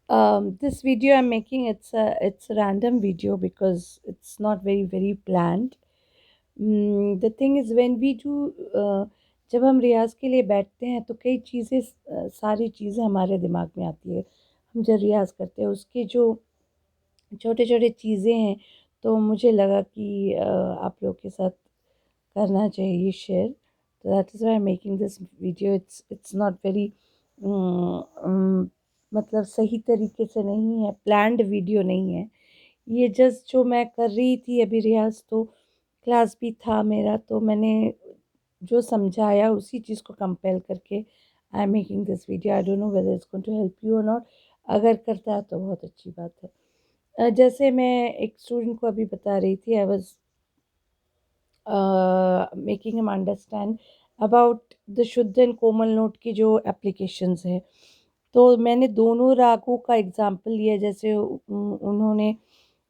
This video I'm making, it's a random video because it's not very planned. The thing is when we do जब हम रियाज के लिए बैठते हैं तो कई चीज़ें सारी चीज़ें हमारे दिमाग में आती है। हम जब रियाज करते हैं उसके जो छोटे छोटे चीज़ें हैं, तो मुझे लगा कि आप लोग के साथ करना चाहिए शेयर। तो that is why I am making this video. It's not very मतलब सही तरीके से नहीं है, प्लान्ड वीडियो नहीं है। ये जस्ट जो मैं कर रही थी अभी रियाज़, तो क्लास भी था मेरा, तो मैंने जो समझाया उसी चीज़ को कंपेल करके I am making this video. I don't know whether it's going to help you और नॉट। अगर करता है तो बहुत अच्छी बात है। जैसे मैं एक स्टूडेंट को अभी बता रही थी, I was making him understand about the शुद्ध एंड कोमल नोट की जो एप्लीकेशंस हैं। तो मैंने दोनों रागों का एग्जांपल लिया, जैसे उन्होंने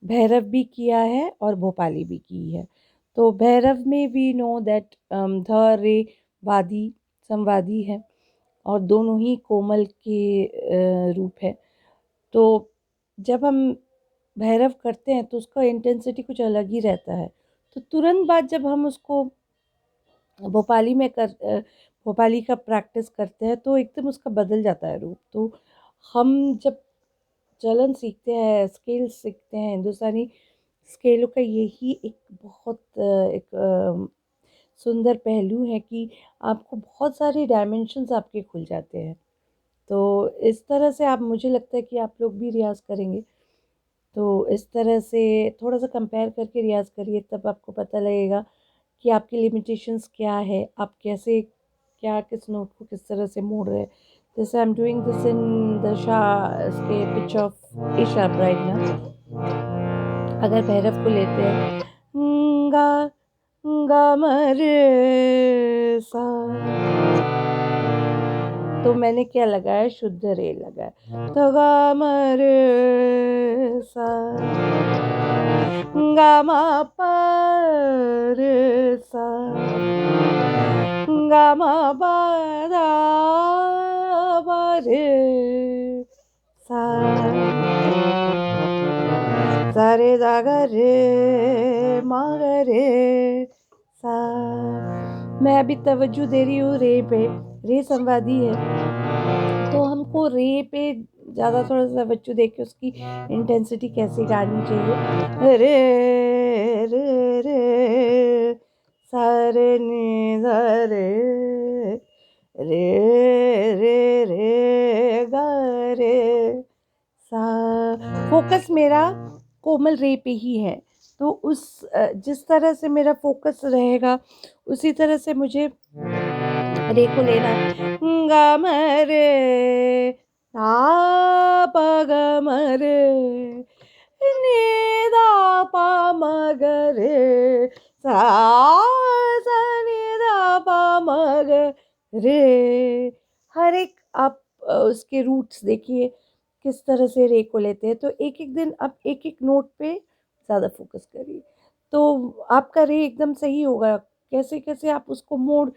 भैरव भी किया है और भोपाली भी की है। तो भैरव में वी नो दैट ध रे वादी संवादी है और दोनों ही कोमल के रूप है। तो जब हम भैरव करते हैं तो उसका इंटेंसिटी कुछ अलग ही रहता है। तो तुरंत बाद जब हम उसको भोपाली में भोपाली का प्रैक्टिस करते हैं तो एकदम उसका बदल जाता है रूप। तो हम जब चलन सीखते हैं, स्केल सीखते हैं, हिंदुस्तानी स्केलों का यही एक बहुत सुंदर पहलू है कि आपको बहुत सारे डायमेंशंस आपके खुल जाते हैं। तो इस तरह से आप, मुझे लगता है कि आप लोग भी रियाज़ करेंगे तो इस तरह से थोड़ा सा कंपेयर करके रियाज़ करिए, तब आपको पता लगेगा कि आपकी लिमिटेशंस क्या है, आप कैसे क्या किस नोट को किस तरह से मोड़ रहे हैं। जैसे I am doing this in the इसके pitch of a sharp right ना। अगर भैरव को लेते हैं, गा गा मरे सा, तो मैंने क्या लगाया, शुद्ध रे लगाया। तो गा मरे सा गा मा पर सा गा मा बा दा बा रे सा सा रे दा गा रे मा गा रे सा। मैं अभी तवज्जो दे रही हूँ रे पे, रे संवादी है तो हमको रे पे ज़्यादा थोड़ा सा तवज्जो दे के उसकी इंटेंसिटी कैसे गानी चाहिए। रे रे रे सा रे नि धा रे रे रे रे गा रे सा। फोकस मेरा कोमल रे पे ही है, तो उस जिस तरह से मेरा फोकस रहेगा उसी तरह से मुझे रे को लेना है। गा म रे धा प ग म रे नि धा प म ग रे सा सा नि धा प म ग रे। हर एक आप उसके रूट्स देखिए किस तरह से रे को लेते हैं। तो एक एक दिन आप एक एक नोट पे ज़्यादा फोकस करिए तो आपका रे एकदम सही होगा। कैसे कैसे आप उसको मोड़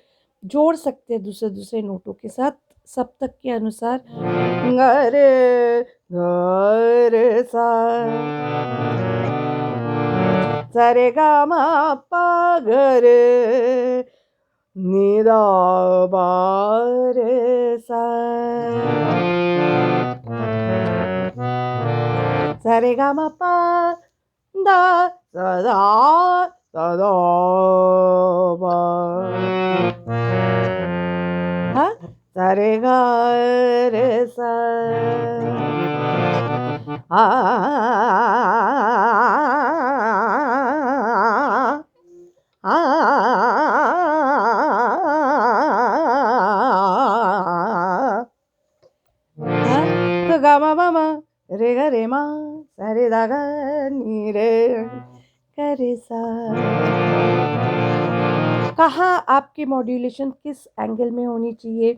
जोड़ सकते हैं दूसरे दूसरे नोटों के साथ सप्तक के अनुसार। ग रे ग रे सा सा रे गा मा पा ग रे नि दा बा रे सा सा रे गा मा पा दा सा दा सा दा बा। हाँ, सा रे गा रे सा आ तो गा मा मा मा रे गा रे मा सा रे दा गा नी रे गा रे सा। कहाँ आपकी मॉड्यूलेशन किस एंगल में होनी चाहिए,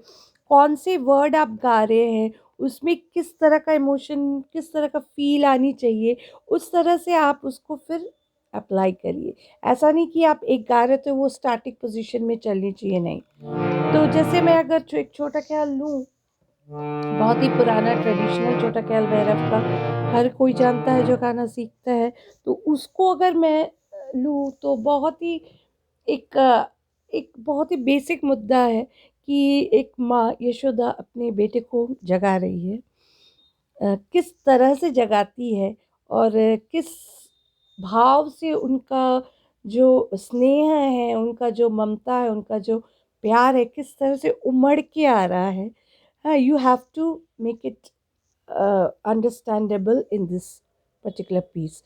कौन से वर्ड आप गा रहे हैं, उसमें किस तरह का इमोशन, किस तरह का फ़ील आनी चाहिए, उस तरह से आप उसको फिर अप्लाई करिए। ऐसा नहीं कि आप एक गा रहे तो वो स्टैटिक पोज़ीशन में चलनी चाहिए, नहीं। तो जैसे मैं अगर एक छोटा ख्याल लूँ बहुत ही पुराना ट्रेडिशनल छोटा ख्याल भैरव का हर कोई जानता है जो गाना सीखता है। तो उसको अगर मैं लूँ तो बहुत ही एक एक बहुत ही बेसिक मुद्दा है कि एक माँ यशोदा अपने बेटे को जगा रही है। किस तरह से जगाती है और किस भाव से उनका जो स्नेह है, उनका जो ममता है, उनका जो प्यार है, किस तरह से उमड़ के आ रहा है। हाँ, you have to make it understandable in this particular piece.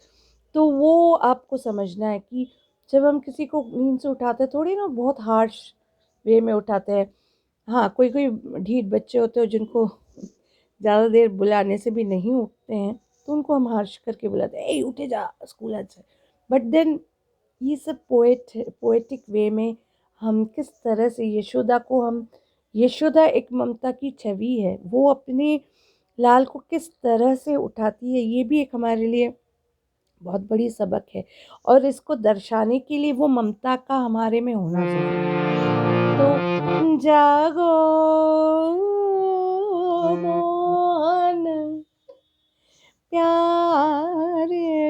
तो वो आपको समझना है कि जब हम किसी को नींद से उठाते हैं, थोड़ी ना बहुत हार्श वे में उठाते हैं। हाँ, कोई कोई ढीठ बच्चे होते हैं जिनको ज़्यादा देर बुलाने से भी नहीं उठते हैं, तो उनको हम हार्श करके बुलाते हैं, ए उठे जा स्कूल आज है। बट देन ये सब पोएटिक वे में हम किस तरह से यशोदा को हम यशोदा एक ममता की छवि है, वो अपने लाल को किस तरह से उठाती है, ये भी एक हमारे लिए बहुत बड़ी सबक है। और इसको दर्शाने के लिए वो ममता का हमारे में होना ज़रूरी है। तो जागो मोहन प्यारे,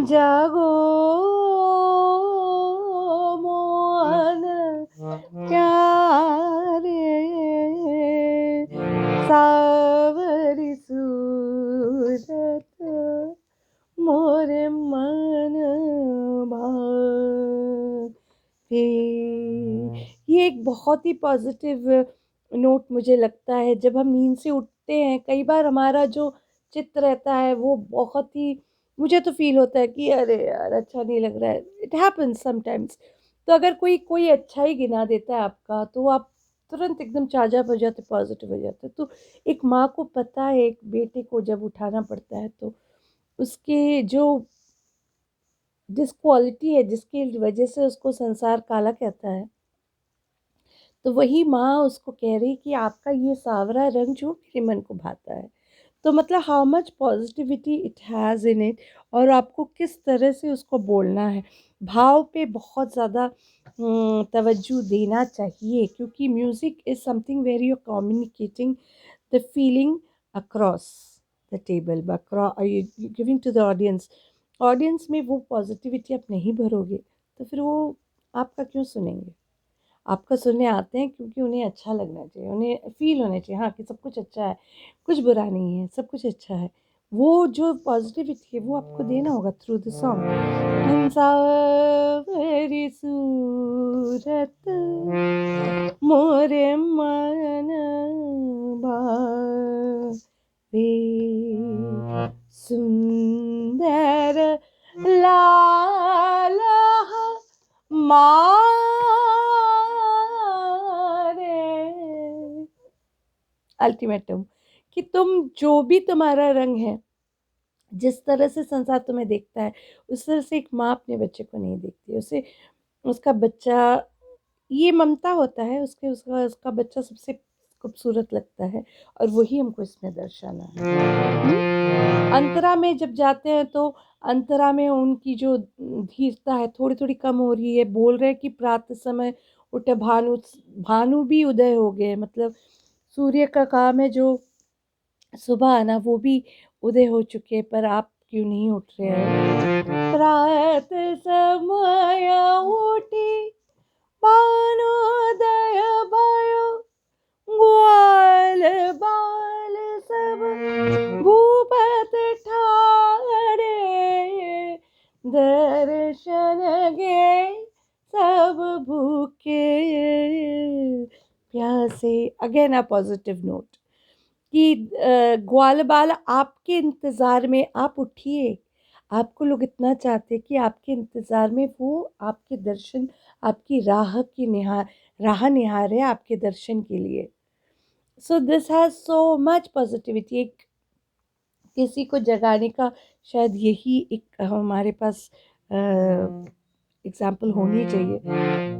जागो मोहन प्यारे, सावरी सूरत मोरे मन भावे। ये एक बहुत ही पॉजिटिव नोट मुझे लगता है। जब हम नींद से उठते हैं, कई बार हमारा जो चित्त रहता है वो बहुत ही, मुझे तो फील होता है कि अरे यार अच्छा नहीं लग रहा है, इट हैपन्स समटाइम्स। तो अगर कोई कोई अच्छा ही गिना देता है आपका, तो आप तुरंत एकदम चार्जअप हो जाते, पॉजिटिव हो जाते। तो एक माँ को पता है एक बेटे को जब उठाना पड़ता है तो उसके जो जिस क्वालिटी है, जिसकी वजह से उसको संसार काला कहता है, तो वही माँ उसको कह रही कि आपका ये सांवरा रंग जो मेरे मन को भाता है। तो मतलब how much positivity it has in it, और आपको किस तरह से उसको बोलना है। भाव पे बहुत ज़्यादा तवज्जो देना चाहिए, क्योंकि music is something where you are communicating the feeling across the table, giving to the audience। Audience में वो पॉजिटिविटी आप नहीं भरोगे तो फिर वो आपका क्यों सुनेंगे। आपका सुनने आते हैं क्योंकि उन्हें अच्छा लगना चाहिए, उन्हें फील होना चाहिए हाँ कि सब कुछ अच्छा है, कुछ बुरा नहीं है, सब कुछ अच्छा है। वो जो पॉजिटिविटी है वो आपको देना होगा थ्रू द सॉन्ग। सावरी सूरत मोरे मन भावे, सुंदर लाल मारे। अल्टीमेटम कि तुम जो भी तुम्हारा रंग है, जिस तरह से संसार तुम्हें देखता है, उस तरह से एक माँ अपने बच्चे को नहीं देखती। उसे उसका बच्चा, ये ममता होता है, उसके उसका उसका बच्चा सबसे खूबसूरत लगता है, और वही हमको इसमें दर्शाना है। अंतरा में जब जाते हैं तो अंतरा में उनकी जो धीरता है थोड़ी थोड़ी कम हो रही है। बोल रहे हैं कि प्रातः समय उठे भानु, भानु भी उदय हो गए, मतलब सूर्य का काम है जो सुबह आना, वो भी उदय हो चुके हैं, पर आप क्यों नहीं उठ रहे हो। रात समय उठी भानुदय भयो, ग्वाल बाल सब भूपत ठाड़े, दर्शन गे सब भूखे प्यासे। अगेन अ पॉजिटिव नोट कि ग्वाल बाल आपके इंतज़ार में, आप उठिए। आपको लोग इतना चाहते हैं कि आपके इंतज़ार में वो आपके दर्शन, आपकी राह निहारे आपके दर्शन के लिए। So this has so much positivity. एक किसी को जगाने का शायद यही एक हमारे पास एग्ज़ाम्पल होनी चाहिए।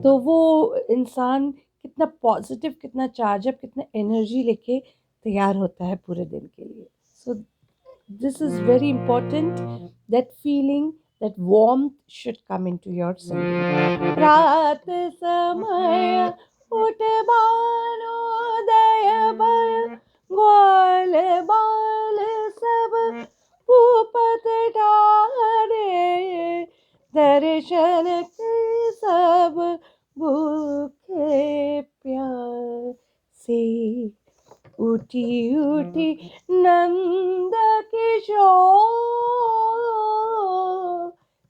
तो वो इंसान कितना पॉजिटिव, कितना चार्ज अप, कितना एनर्जी लेके तैयार होता है पूरे दिन के लिए। सो this is very important, that feeling, that warmth should come into your singing। रात समय उठ भानुदय भय ग्वाल बाल सब भूपत ठारे दर्शन के सब भूखे प्यासे उठी उठी नंद किशोर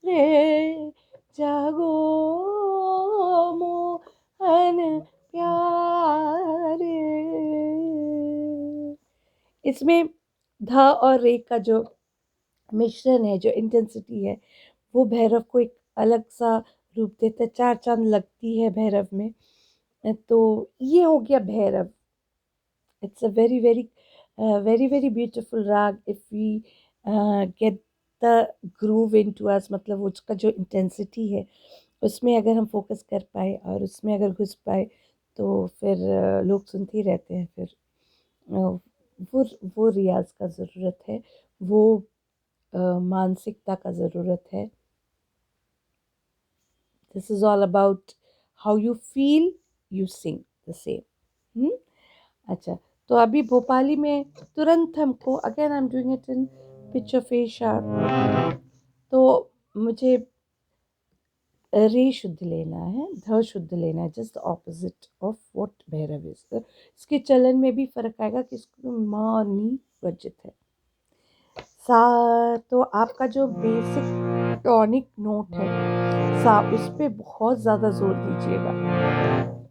रे जागो मोहन प्यारे। इसमें ध और रे का जो मिश्रण है, जो इंटेंसिटी है, वो भैरव को एक अलग सा रूप देता है। चार चांद लगती है भैरव में। तो ये हो गया Bhairav. It's a very very very very beautiful raga if we get the groove into us, मतलब उसका जो इंटेंसिटी है उसमें अगर हम फोकस कर पाए और उसमें अगर घुस पाए तो फिर लोग सुनते ही रहते हैं। फिर अ, वो रियाज का ज़रूरत है, वो मानसिकता का ज़रूरत है। This is all about how you feel, you sing the same. अच्छा, तो अभी भोपाली में तुरंत हमको, again I am doing it in pitch of a sharp, तो मुझे रे शुद्ध लेना है, ध शुद्ध लेना है, just opposite of what Bhairav is. इसके चलन में भी फर्क आएगा कि इसको मा और नी वर्जित है। सा, तो आपका जो बेसिक टॉनिक नोट है सा, उस पर बहुत ज़्यादा जोर दीजिएगा।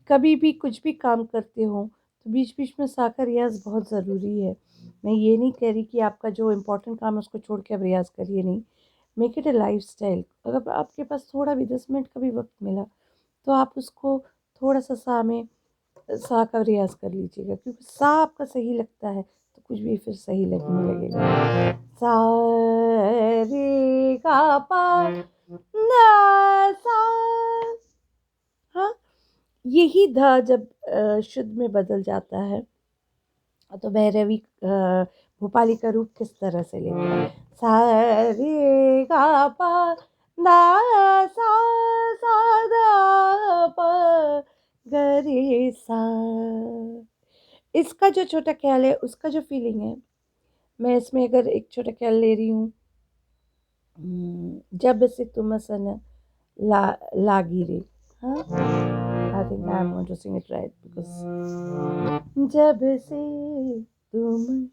कभी भी कुछ भी काम करते हो तो बीच बीच में सा का रियाज बहुत ज़रूरी है। मैं ये नहीं कह रही कि आपका जो इम्पोर्टेंट काम है उसको छोड़ के अब रियाज करिए, नहीं। Make it A life style. अगर आपके पास थोड़ा भी 10 मिनट का भी वक्त मिला तो आप उसको थोड़ा सा सा में सा का रियाज कर लीजिएगा, क्योंकि सा आपका सही लगता है तो कुछ भी फिर सही लगने लगेगा। सा रे गा पा ना सा। हाँ, यही ध जब शुद्ध में बदल जाता है तो भैरवी भोपाली का रूप किस तरह से लेता है। सा रे गा पा ना सा, सा दा प ग रे सा। इसका जो छोटा ख्याल है, उसका जो फीलिंग है, मैं इसमें अगर एक छोटा ख्याल ले रही हूँ, जब से तुम सन लागी रे। हाँ, I think I am going to sing it right because जब से तुम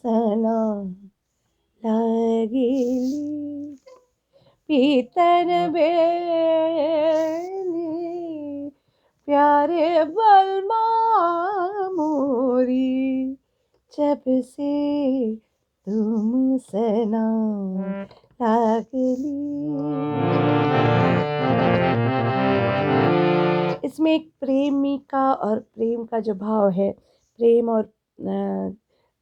सना लागेली पीतन बेली प्यारे बलमा मोरी, जब से तुम सना लागली। इसमें एक प्रेमिका और प्रेम का जो भाव है, प्रेम और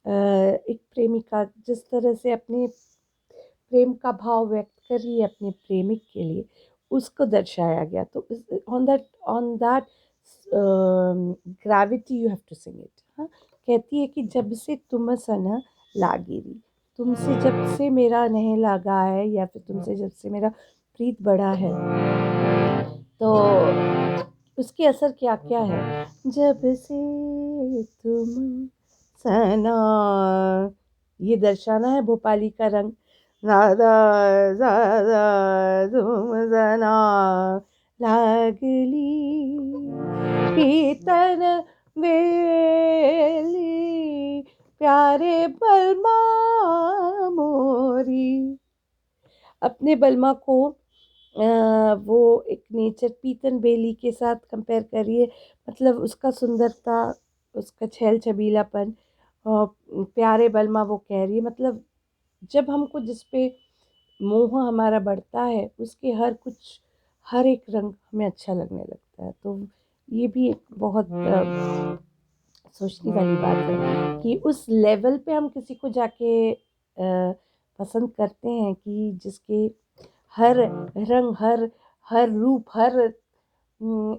एक प्रेमिका जिस तरह से अपने प्रेम का भाव व्यक्त कर रही है अपने प्रेमिक के लिए, उसको दर्शाया गया। तो on that gravity you have to sing it. हाँ, कहती है कि जब से तुम सन लागिरी, तुमसे जब से मेरा नहीं लगा है, या फिर तुमसे जब से मेरा प्रीत बढ़ा है, तो उसके असर क्या क्या है। जब से तुम सना, ये दर्शाना है भोपाली का रंग। ज़्यादा ज़्यादा तुम सना लागली पीतन बेली प्यारे बलमा मोरी। अपने बलमा को वो एक नेचर पीतन बेली के साथ कंपेयर करिए, मतलब उसका सुंदरता, उसका छैल छबीलापन, प्यारे बलमा वो कह रही है, मतलब जब हमको जिस पे मोह हमारा बढ़ता है उसके हर एक रंग हमें अच्छा लगने लगता है। तो ये भी एक बहुत सोचने वाली बात है कि उस लेवल पे हम किसी को जाके पसंद करते हैं कि जिसके हर रंग, हर रूप,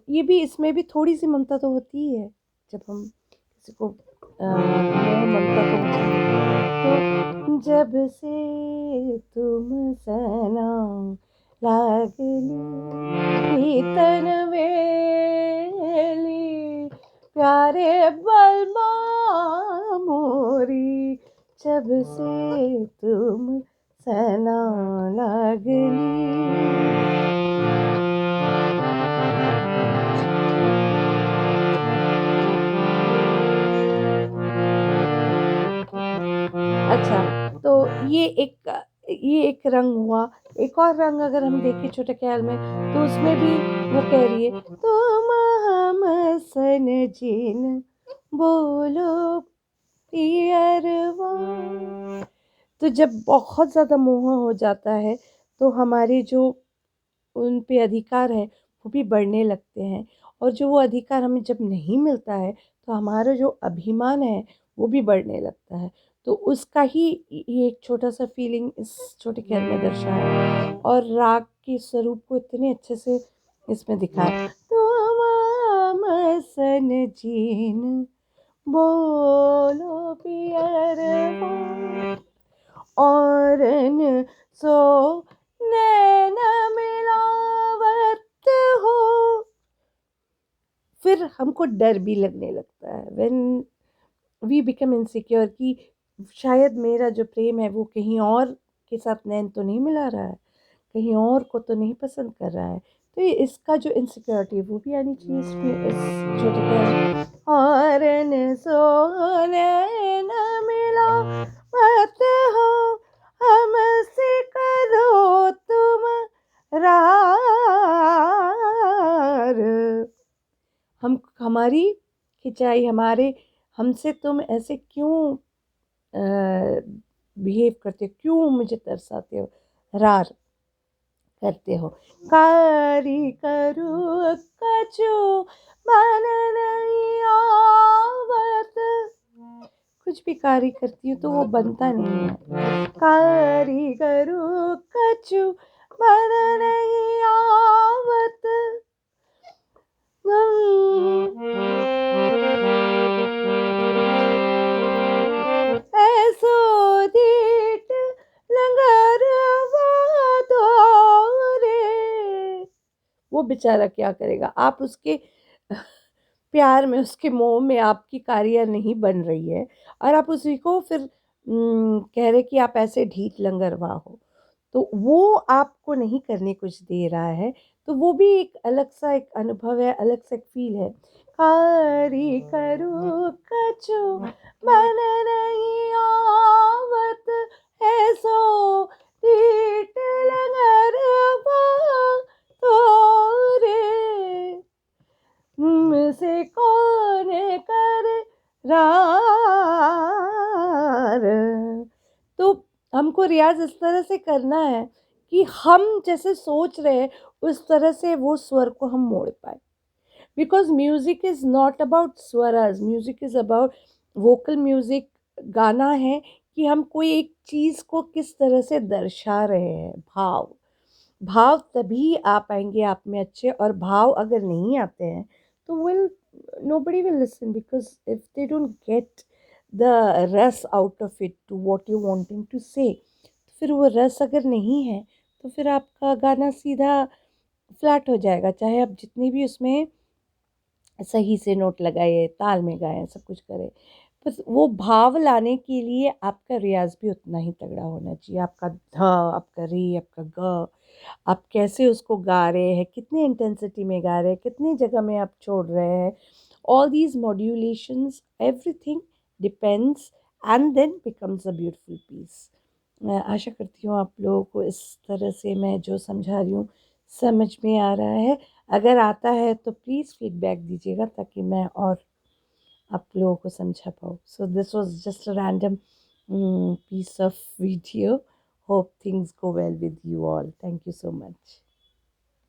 ये भी, इसमें भी थोड़ी सी ममता तो होती ही है। जब हम किसी को ममता तो होती है। तो जब से तुम सना लागली पीतन वेली प्यारे बलमा मोरी, जब से तुम सना लगली। अच्छा, तो ये एक रंग हुआ। एक और रंग अगर हम देखें छोटे ख्याल में, तो उसमें भी वो कह रही है, तुम हम सन जिन बोलो पियरवा। तो जब बहुत ज़्यादा मोह हो जाता है, तो हमारे जो उन पे अधिकार है वो भी बढ़ने लगते हैं, और जो वो अधिकार हमें जब नहीं मिलता है, तो हमारा जो अभिमान है वो भी बढ़ने लगता है। तो उसका ही ये एक छोटा सा फीलिंग इस छोटे ख्याल में दर्शाया है, और राग के स्वरूप को इतने अच्छे से इसमें दिखाया। तुम सन जीन बोलो पियरवा, और न सो नैन मिलावत हो। फिर हमको डर भी लगने लगता है, व्हेन वी बिकम इनसिक्योर, कि शायद मेरा जो प्रेम है वो कहीं और के साथ नैन तो नहीं मिला रहा है, कहीं और को तो नहीं पसंद कर रहा है। तो ये इसका जो इनसिक्योरिटी वो भी आनी चाहिए इसमें, इस छोटे ख्याल। और न सो नैन मिला मत हो, हमसे करो तुम रार। हम हमारी खिंचाई, हमारे हमसे तुम ऐसे क्यों बिहेव करते हो, क्यों मुझे तरसाते हो, रार करते हो। कारी करू कछु मन नहीं आवत, कुछ भी कार्य करती हूँ तो वो बनता नहीं है। कारी करू कछु मन नहीं आवत, ऐसो दीट लंगरवा दो रे। वो बेचारा क्या करेगा, आप उसके प्यार में, उसके मोह में आपकी कार्य नहीं बन रही है, और आप उसी को फिर कह रहे कि आप ऐसे ढीठ लंगरवा हो, तो वो आपको नहीं करने कुछ दे रहा है। तो वो भी एक अलग सा एक अनुभव है, अलग सा एक फील है। कारी करू कछु मन नहीं आवत, ऐसो ढीठ लंगरवा तोरे, मुझसे कौन करे रार। तो हमको रियाज़ इस तरह से करना है कि हम जैसे सोच रहे हैं उस तरह से वो स्वर को हम मोड़ पाए। Because music is not about swaras, music is about vocal music. गाना है कि हम कोई एक चीज़ को किस तरह से दर्शा रहे हैं, भाव। भाव तभी आ पाएँगे आप में अच्छे, और भाव अगर नहीं आते हैं तो nobody will listen, because if they don't get the रस out of it to what you're wanting to say, तो फिर वो रस अगर नहीं है तो फिर आपका गाना सीधा फ्लैट हो जाएगा, चाहे आप जितनी भी उसमें सही से नोट लगाए, ताल में गाएँ, सब कुछ करें। बस वो भाव लाने के लिए आपका रियाज़ भी उतना ही तगड़ा होना चाहिए। आपका ध, आपका रे, आपका ग, आप कैसे उसको गा रहे हैं, कितने इंटेंसिटी में गा रहे हैं, कितनी जगह में आप छोड़ रहे हैं। All these modulations, everything depends and then becomes a beautiful piece. मैं आशा करती हूँ आप लोगों को इस तरह से मैं जो समझा रही हूँ समझ में आ रहा है। अगर आता है तो प्लीज़ फीडबैक दीजिएगा, ताकि मैं और आप लोगों को समझा पाऊँ। So this was just a random piece of video. Hope things go well with you all. Thank you so much.